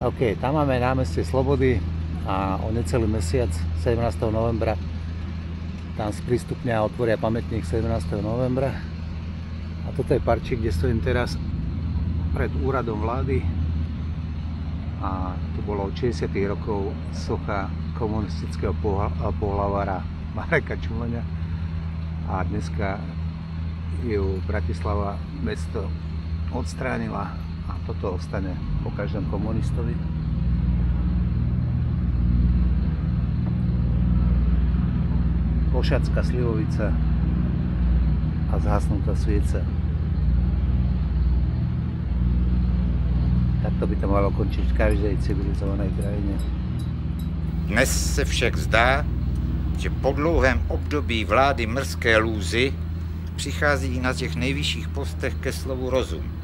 OK, tam máme námestie Slobody a o necelý mesiac, 17. novembra, tam sprístupnia a otvoria pamätník 17. novembra. A toto je parčík, kde stojím teraz pred úradom vlády. A tu bolo od 60. rokov socha komunistického pohlavára Mareka Čuleňa. A dneska ju Bratislava mesto odstránila a toto ostane po každom komunistovi. Košacká slivovica a zhasnutá svieca. Takto by to malo končiť v každej civilizované krajine. Dnes se však zdá, že po dlouhém období vlády mrzké lůzy přichází i na těch nejvyšších postech ke slovu rozum.